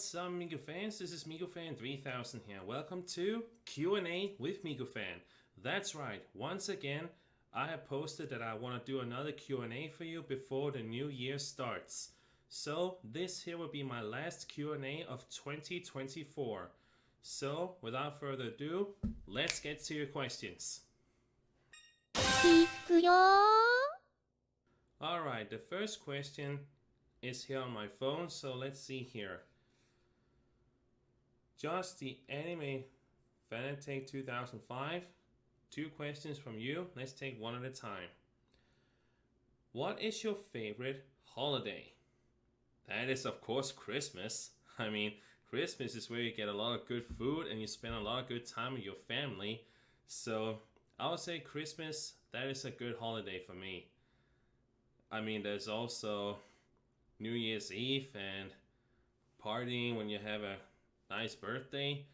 What's up, MikuFans? This is MikuFan 3000 here. Welcome to Q&A with MikuFan. That's right, once again, I have posted that I want to do another Q&A for you before the new year starts. So this here will be my last Q&A of 2024. So without further ado, let's get to your questions. Alright, the first question is here on my phone, so let's see here. Just the Anime Fanatic 2005. 2 questions from you. Let's take one at a time. What is your favorite holiday? That is, of course, Christmas. I mean, Christmas is where you get a lot of good food and you spend a lot of good time with your family. So I would say Christmas, that is a good holiday for me. I mean, there's also New Year's Eve and partying when you have a nice birthday.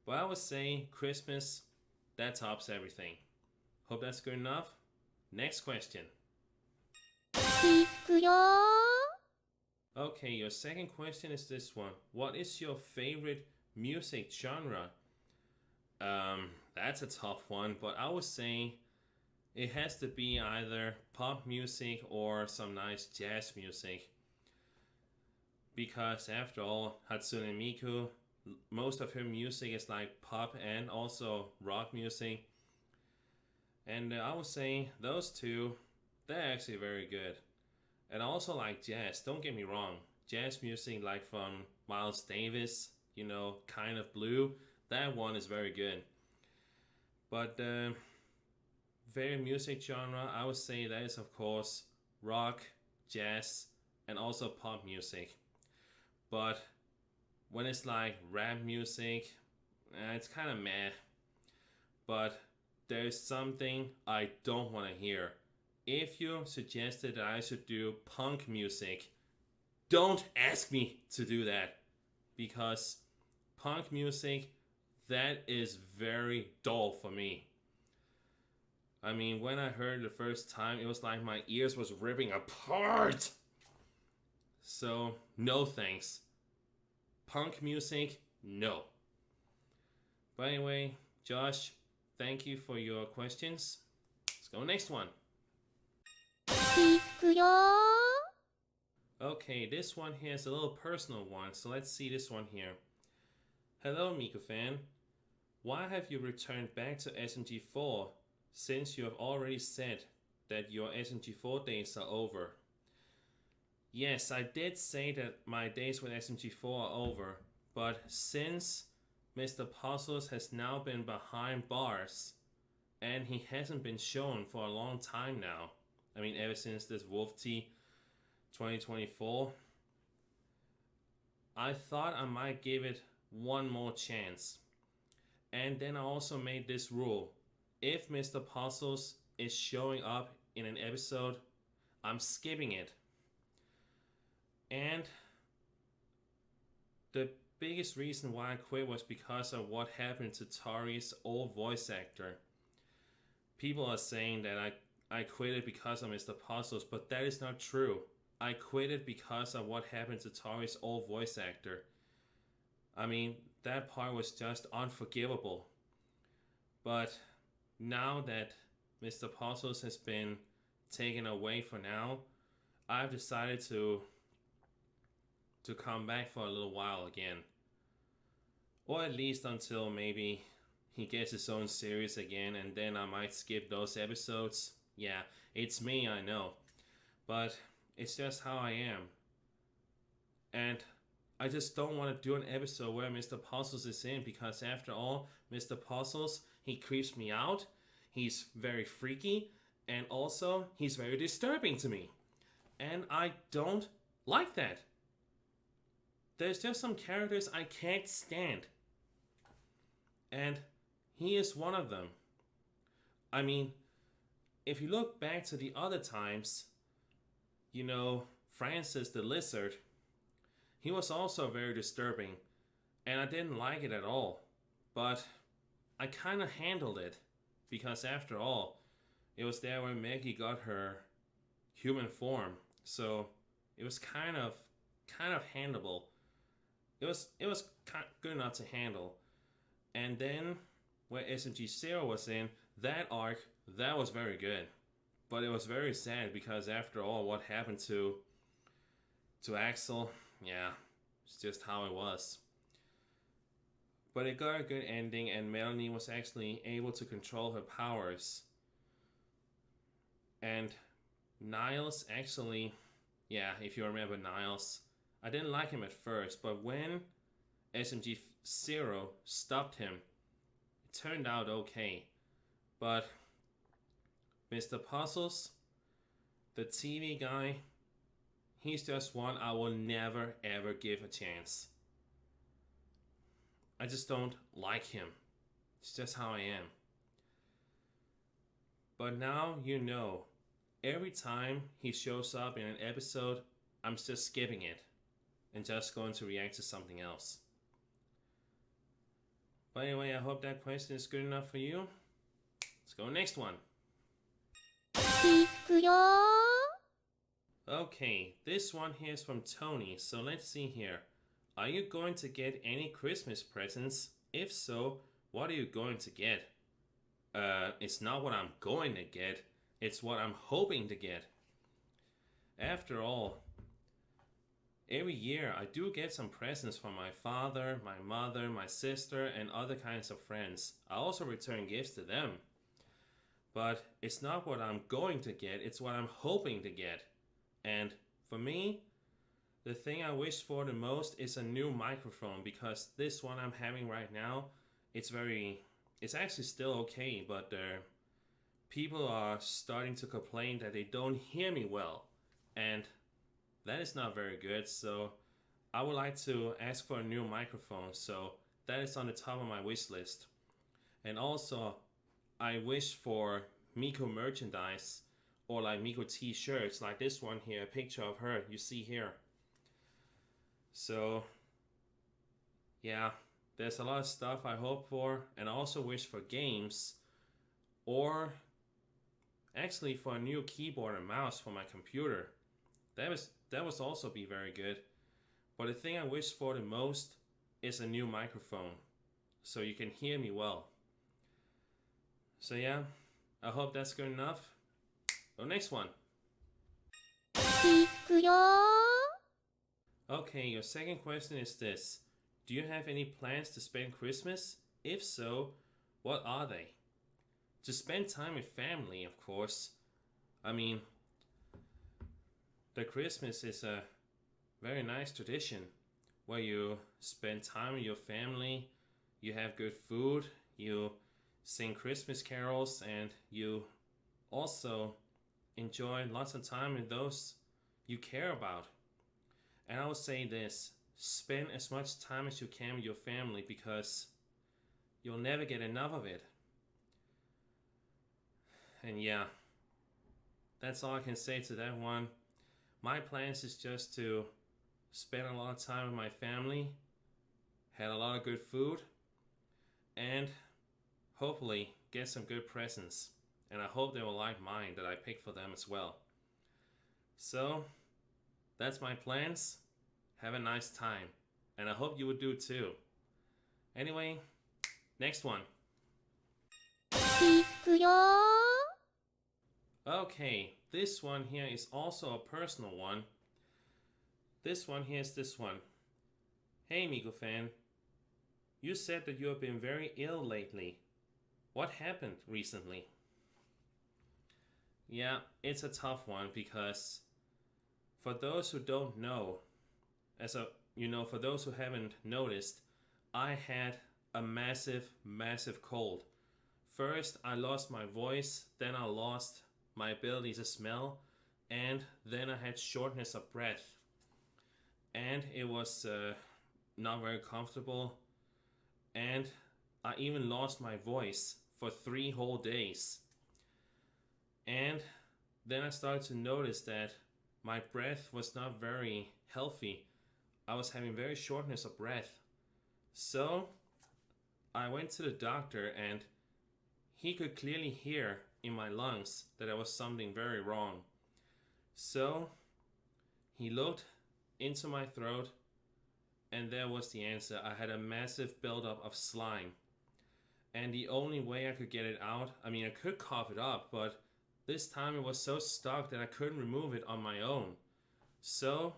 But I would say Christmas, that tops everything. Hope that's good enough. Next question. Okay, your second question is this one. What is your favorite music genre? That's a tough one, but I would say it has to be either pop music or some nice jazz music. Because after all, Hatsune Miku, most of her music is like pop and also rock music. And I would say those two, they're actually very good. And I also like jazz, don't get me wrong. Jazz music like from Miles Davis, Kind of Blue, that one is very good. But favorite music genre, I would say that is of course rock, jazz, and also pop music. But when it's like rap music, it's kind of meh. But there's something I don't want to hear. If you suggested that I should do punk music, don't ask me to do that. Because punk music, that is very dull for me. I mean, when I heard it the first time, it was like my ears was ripping apart. So, no thanks. Punk music, no. But anyway, Josh, thank you for your questions. Let's go next one. Okay, this one here is a little personal one, so let's see this one here. Hello, MikuFan. Why have you returned back to SMG4 since you have already said that your SMG4 days are over? Yes, I did say that my days with SMG4 are over, but since Mr. Puzzles has now been behind bars, and he hasn't been shown for a long time now, I mean ever since this Wolf Tea 2024, I thought I might give it one more chance. And then I also made this rule. If Mr. Puzzles is showing up in an episode, I'm skipping it. And the biggest reason why I quit was because of what happened to Tori's old voice actor. People are saying that I quit it because of Mr. Puzzles, but that is not true. I quit it because of what happened to Tori's old voice actor. I mean, that part was just unforgivable. But now that Mr. Puzzles has been taken away for now, I've decided to come back for a little while again. Or at least until maybe he gets his own series again, and then I might skip those episodes. Yeah, it's me, I know. But it's just how I am. And I just don't want to do an episode where Mr. Puzzles is in, because after all, Mr. Puzzles, he creeps me out. He's very freaky, and also he's very disturbing to me. And I don't like that. There's just some characters I can't stand. And he is one of them. I mean, if you look back to the other times, Francis the Lizard, he was also very disturbing. And I didn't like it at all. But I kind of handled it. Because after all, it was there where Maggie got her human form. So it was kind of handleable. it was good enough to handle. And then where SMG Zero was in, that arc, that was very good. But it was very sad because after all, what happened to Axel, yeah, it's just how it was. But it got a good ending, and Melanie was actually able to control her powers. And Niles actually, yeah, if you remember Niles, I didn't like him at first, but when SMG Zero stopped him, it turned out okay. But Mr. Puzzles, the TV guy, he's just one I will never ever give a chance. I just don't like him. It's just how I am. But now you know, every time he shows up in an episode, I'm just skipping it and just going to react to something else. But anyway, I hope that question is good enough for you. Let's go next one. Okay, this one here is from Tony, so let's see here. Are you going to get any Christmas presents? If so, what are you going to get? It's not what I'm going to get, it's what I'm hoping to get. After all, every year I do get some presents from my father, my mother, my sister, and other kinds of friends. I also return gifts to them. But it's not what I'm going to get, it's what I'm hoping to get. And for me, the thing I wish for the most is a new microphone, because this one I'm having right now, it's actually still okay, but people are starting to complain that they don't hear me well, and that is not very good. So I would like to ask for a new microphone, so that is on the top of my wish list. And also, I wish for Miku merchandise, or like Miku t-shirts, like this one here, a picture of her you see here. So yeah, there's a lot of stuff I hope for, and I also wish for games, or actually for a new keyboard and mouse for my computer. That was also be very good. But the thing I wish for the most is a new microphone, so you can hear me well. So yeah, I hope that's good enough. The next one. Okay, your second question is this. Do you have any plans to spend Christmas? If so, what are they? To spend time with family, of course. I mean, the Christmas is a very nice tradition where you spend time with your family, you have good food, you sing Christmas carols, and you also enjoy lots of time with those you care about. And I would say this, spend as much time as you can with your family, because you'll never get enough of it. And yeah, that's all I can say to that one. My plans is just to spend a lot of time with my family, had a lot of good food, and hopefully get some good presents. And I hope they will like mine that I picked for them as well. So that's my plans. Have a nice time, and I hope you would do too. Anyway, next one. Okay, this one here is also a personal one. This one here is this one. Hey MikuFan, you said that you have been very ill lately. What happened recently? Yeah, it's a tough one, because for those who don't know, for those who haven't noticed, I had a massive cold. First, I lost my voice, then I lost my ability to smell, and then I had shortness of breath. And it was not very comfortable, and I even lost my voice for 3 whole days. And then I started to notice that my breath was not very healthy. I was having very shortness of breath. So I went to the doctor, and he could clearly hear in my lungs that there was something very wrong. So he looked into my throat, And there was the answer. I had a massive buildup of slime. And the only way I could get it out, I mean, I could cough it up, but this time it was so stuck that I couldn't remove it on my own. So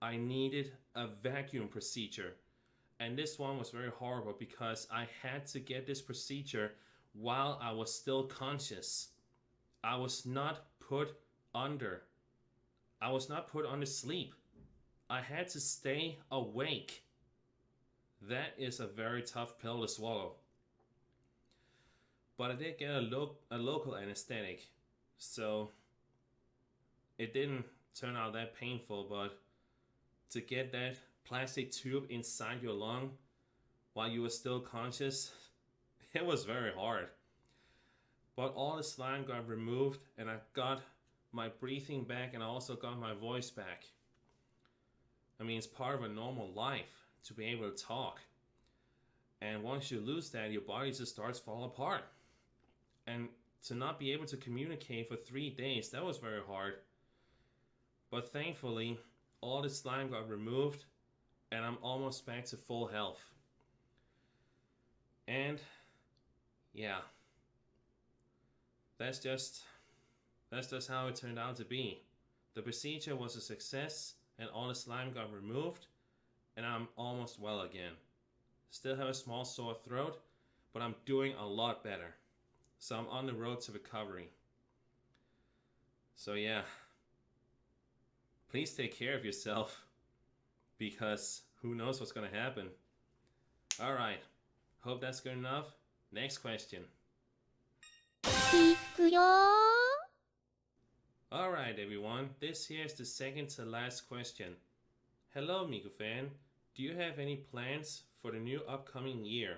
I needed a vacuum procedure. And this one was very horrible because I had to get this procedure while I was still conscious. I was not put under. I was not put under sleep. I had to stay awake. That is a very tough pill to swallow. But I did get a local anesthetic, so it didn't turn out that painful, but to get that plastic tube inside your lung while you were still conscious, it was very hard. But all the slime got removed and I got my breathing back and I also got my voice back. I mean, it's part of a normal life to be able to talk. And once you lose that, your body just starts falling apart. And to not be able to communicate for 3 days, that was very hard. But thankfully, all the slime got removed and I'm almost back to full health. And yeah, that's just how it turned out to be. The procedure was a success and all the slime got removed and I'm almost well again. Still have a small sore throat, but I'm doing a lot better. So I'm on the road to recovery. So yeah, please take care of yourself because who knows what's gonna happen. Alright, hope that's good enough. Next question. Alright everyone, this here is the second to last question. Hello MikuFan, do you have any plans for the new upcoming year?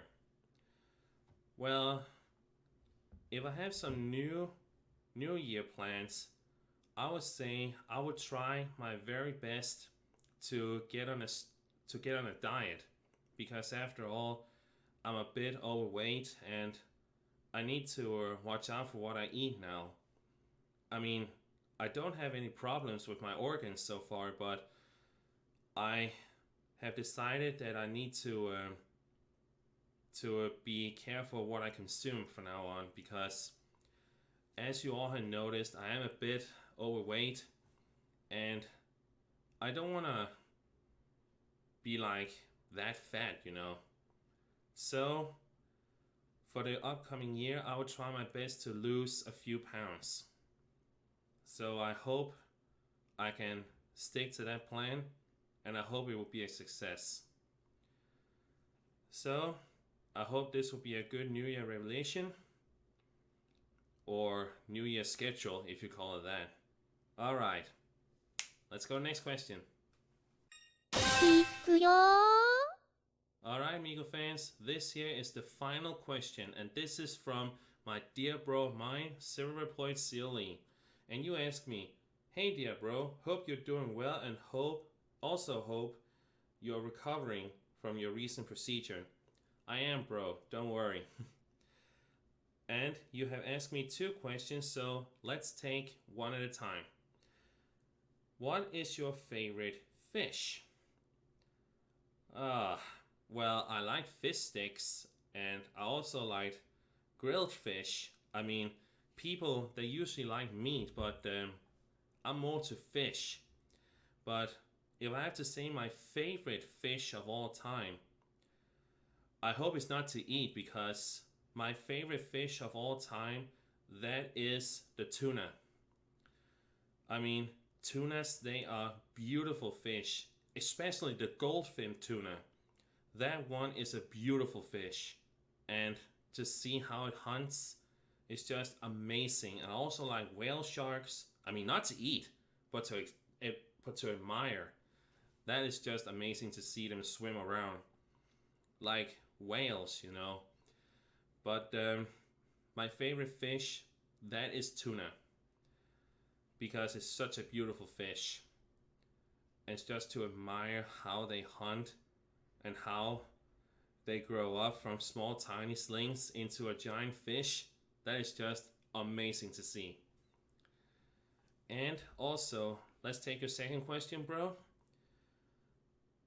Well, if I have some new year plans, I would say I would try my very best to get on a diet, because after all, I'm a bit overweight and I need to watch out for what I eat now. I mean, I don't have any problems with my organs so far, but I have decided that I need to be careful what I consume from now on, because as you all have noticed, I am a bit overweight and I don't want to be like that fat, you know. So for the upcoming year, I will try my best to lose a few pounds. So I hope I can stick to that plan and I hope it will be a success. So I hope this will be a good New Year revelation, or New Year schedule if you call it that. Alright, let's go next question. Alright MikuFans, this here is the final question and this is from my dear bro of mine, Silverploid Sealy. And you ask me, hey dear bro, hope you're doing well and also hope you're recovering from your recent procedure. I am, bro, don't worry. And you have asked me 2 questions, so let's take one at a time. What is your favorite fish? Well, I like fish sticks and I also like grilled fish. I mean, people, they usually like meat, but I'm more to fish. But if I have to say my favorite fish of all time, I hope it's not to eat, because my favorite fish of all time, that is the tuna. I mean, tunas, they are beautiful fish, especially the goldfin tuna. That one is a beautiful fish, and to see how it hunts is just amazing. And I also like whale sharks. I mean, not to eat, but to admire. That is just amazing to see them swim around like whales, you know. But my favorite fish, that is tuna, because it's such a beautiful fish. And it's just to admire how they hunt and how they grow up from small tiny slings into a giant fish. That is just amazing to see. And also, let's take your second question, bro.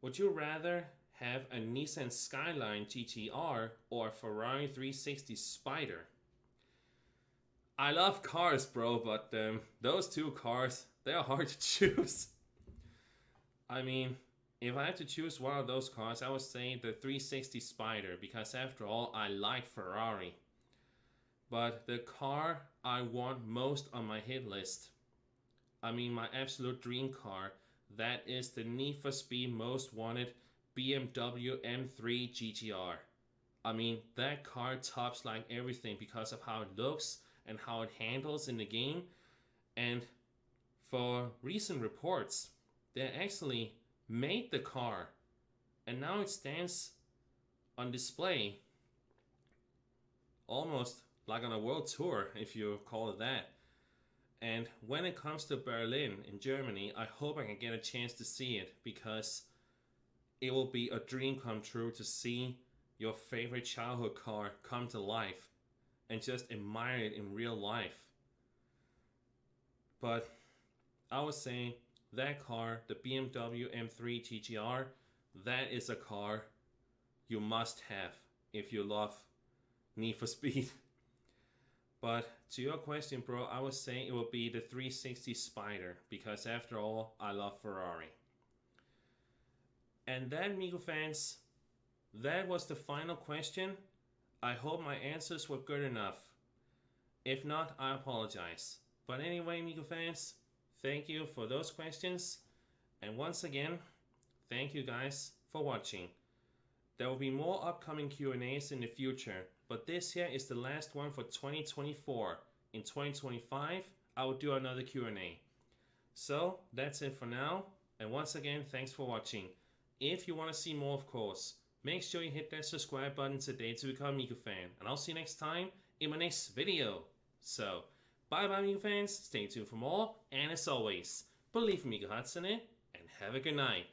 Would you rather have a Nissan Skyline GTR or a Ferrari 360 Spider? I love cars, bro, but those two cars, they're hard to choose. I mean, if I had to choose one of those cars, I would say the 360 Spider, because after all, I like Ferrari. But the car I want most on my hit list, I mean my absolute dream car, that is the Need for Speed Most Wanted BMW M3 GTR. I mean, that car tops like everything because of how it looks and how it handles in the game. And for recent reports, they actually made the car and now it stands on display almost like on a world tour, if you call it that. And when it comes to Berlin in Germany, I hope I can get a chance to see it, because it will be a dream come true to see your favorite childhood car come to life and just admire it in real life. But I would say that car, the BMW M3 GTR, that is a car you must have if you love Need for Speed. But to your question, bro, I would say it would be the 360 Spider, because after all, I love Ferrari. And then, Miku fans, that was the final question. I hope my answers were good enough. If not, I apologize. But anyway, Miku fans, thank you for those questions. And once again, thank you guys for watching. There will be more upcoming Q&As in the future, but this here is the last one for 2024. In 2025, I will do another Q&A. So that's it for now. And once again, thanks for watching. If you want to see more, of course, make sure you hit that subscribe button today to become a MikuFan. And I'll see you next time in my next video. So, bye bye Miku fans, stay tuned for more, and as always, believe in Miku Hatsune, and have a good night.